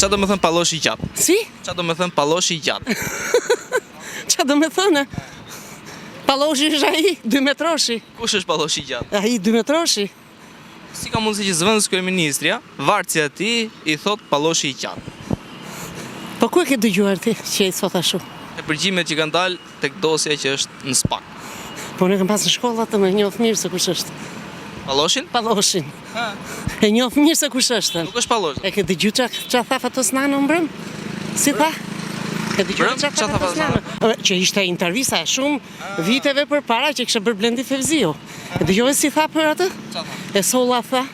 Qa do me thënë palloshi i gjatë? Si? Qa do me thënë palloshi i gjatë? Qa do me thënë? Palloshi është ai 2 metroshi. Kush është palloshi i gjatë? Ai 2 metroshi. Si ka mundësi që zëvendës kryeministrja, varësia e tij i thot palloshi i gjatë? Po ku e ke dëgjuar ti që i thot ashtu? E përgjimet që kanë dalë tek dosja që është në SPAK. Po ne kam pas në shkolla të më njoh mirë se kush është. Palloshin? Palloshin. E njoh mirë se kush është. Nuk është palloshi. E ke dëgjuar ç'a tha Fatosnano mbrëm? Si tha? E dëgjuar ç'a tha Fatosnano? Që ishte intervista e shumë viteve përpara që kishte bërë Blendi Fevziu. E dëgjove si tha për atë? Ç'a tha? E solla tha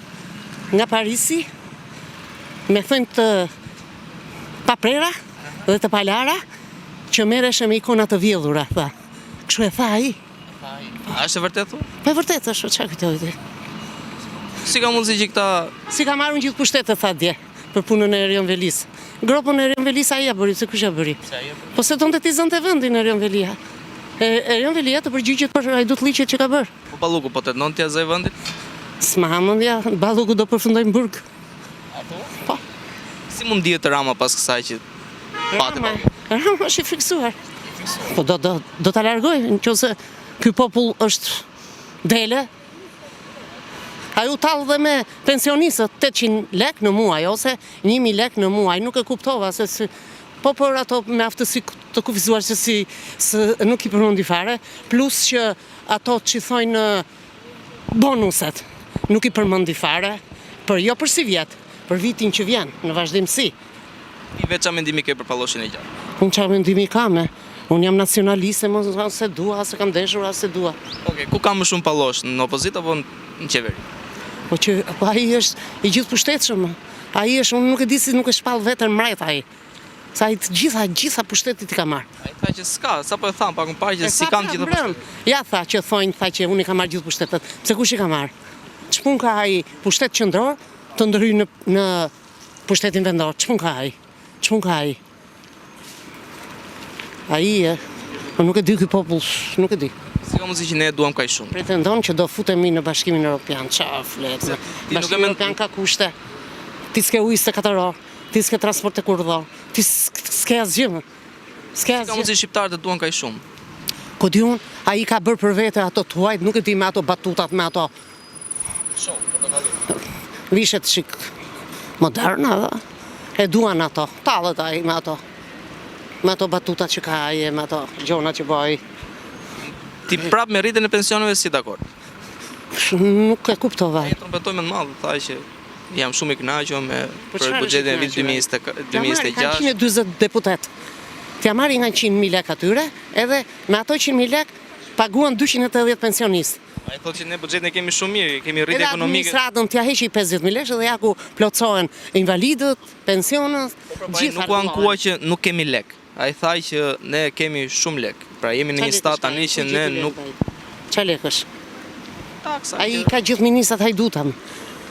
nga Parisi me thënë të paprera dhe të palara që merreshe me ikona të vjedhura, tha. Kështu e tha ai. A është e vërtet thu? Po e vërtet është, ç'a kujtoi ti? Si ka mundësi që këta Si ka marrën gjithë pushtetet, tha dje, për punën e Erion Velis. Gropën e Erion Velis ai ja bëri, se kush ja bëri? Po se donte ti zënte vendin Erion Velia. Erion Velia të përgjigjet për hajdutliqet që ka bërë. po Balluku po teton t'ia zë vendin? S'ma mendja, Balluku do përfundoj në burg. Po. Si mund dihet Rama pas kësaj që pati Rama është i fiksuar. Po do ta largoj nëse ky popull është dele. Ai u tall dhe me pensionistët 800 lek në muaj ose 1000 lek në muaj, nuk e kuptova se si, po për ato me aftësi të kufizuar se nuk i përmendi fare, plus që ato që thojnë bonuset nuk i përmendi fare, jo për si vjet, për vitin që vjen, në vazhdimsi. I veç qa mendimi ke për palloshin e gjatë? Unë qa mendimi kam, unë jam nacionaliste, mos se dua, se kam deshur, se dua. Okej, ku ka më shumë pallosh, në opozitë apo në qeveri? Po ai është i gjithë pushtetshëm. Ai është, unë nuk e di si nuk e shpall vetën mret ai. Sa ai të gjitha pushtetit i ka marrë. Ai tha që s'ka, sapo e tham pak më parë që si kanë gjithë pushtetet. Ja tha që që unë i kam marrë gjithë pushtetet. Pse kush i ka marrë? Ç'pun ka ai pushtet qendror të ndryjë në pushtetin vendor? Ç'pun ka ai? Ç'pun ka ai? Ai, nuk e di ky popull, nuk e di. Si ka mundësi që ne e duam kaq shumë? Pretendon që do futemi në Bashkimin Evropian. Qa flet? Bashkimi Evropian ka kushte. Ti s'ke ujë 24 orë, ti s'ke transport të kurrë, ti s'ke asgjë më. Si ka mundësi shqiptarët e duan kaq shumë? Po di unë, ai ka bërë për vete ato tuajt, nuk e di me ato batutat, me ato vishet shik moderna, e duan ato, tallet ai me ato batutat që ka ai, me ato gjona që bëj. Ti prap me rritjen e pensioneve si dakord? Nuk e kuptova. Ai trumpetoi me të madh, tha që jam shumë i kënaqur me për buxhetin e vitit 2026. Ka 140 deputet. T'ja marrin nga 100.000 lek atyre, edhe me ato 100.000 lek paguan 280 pensionistë. Ai thotë që ne buxhetin e kemi shumë mirë, kemi rritje Edhe ekonomike. administratën t'ja heqi 50.000 lekë dhe ja ku plotësohen invalidët, pensionët, gjithë. Nuk u ankua që nuk kemi lek. Ai tha që ne kemi shumë lek. Pra jemi në një stat tani që ne nuk Qa lek është? taksa. Ai ka gjithë ministrat hajdutan.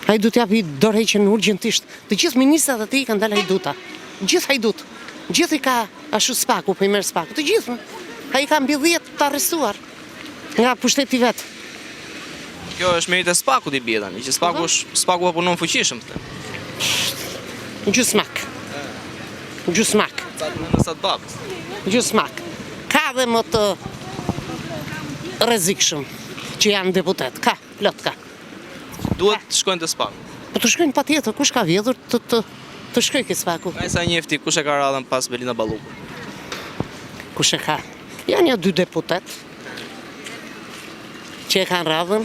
Ai du t'japi dorëheqjen urgjentisht. Të gjithë ministrat aty kanë dalë hajduta. Gjithë hajdut. Gjithë i ka ashtu SPAK-u, po i merr SPAK-u. Të gjithë. Ai ka mbi 10 të arrestuar nga pushteti vet. Kjo është merit e SPAK-ut i bie tani, që SPAK-u punon fuqishëm këtë. Gjysmak. Gjysmak. Në sa të babës. Gjysmak. Ka dhe më të rrezikshëm që janë deputet. Ka, plot ka. Duhet të shkojnë te SPAK. Po të shkojnë patjetër, kush ka vjedhur të shkojë ke SPAK-u. Ai sa njefti kush e ka radhën pas Belinda Ballukut. Kush e ka? Janë 2 deputet që e kanë radhën,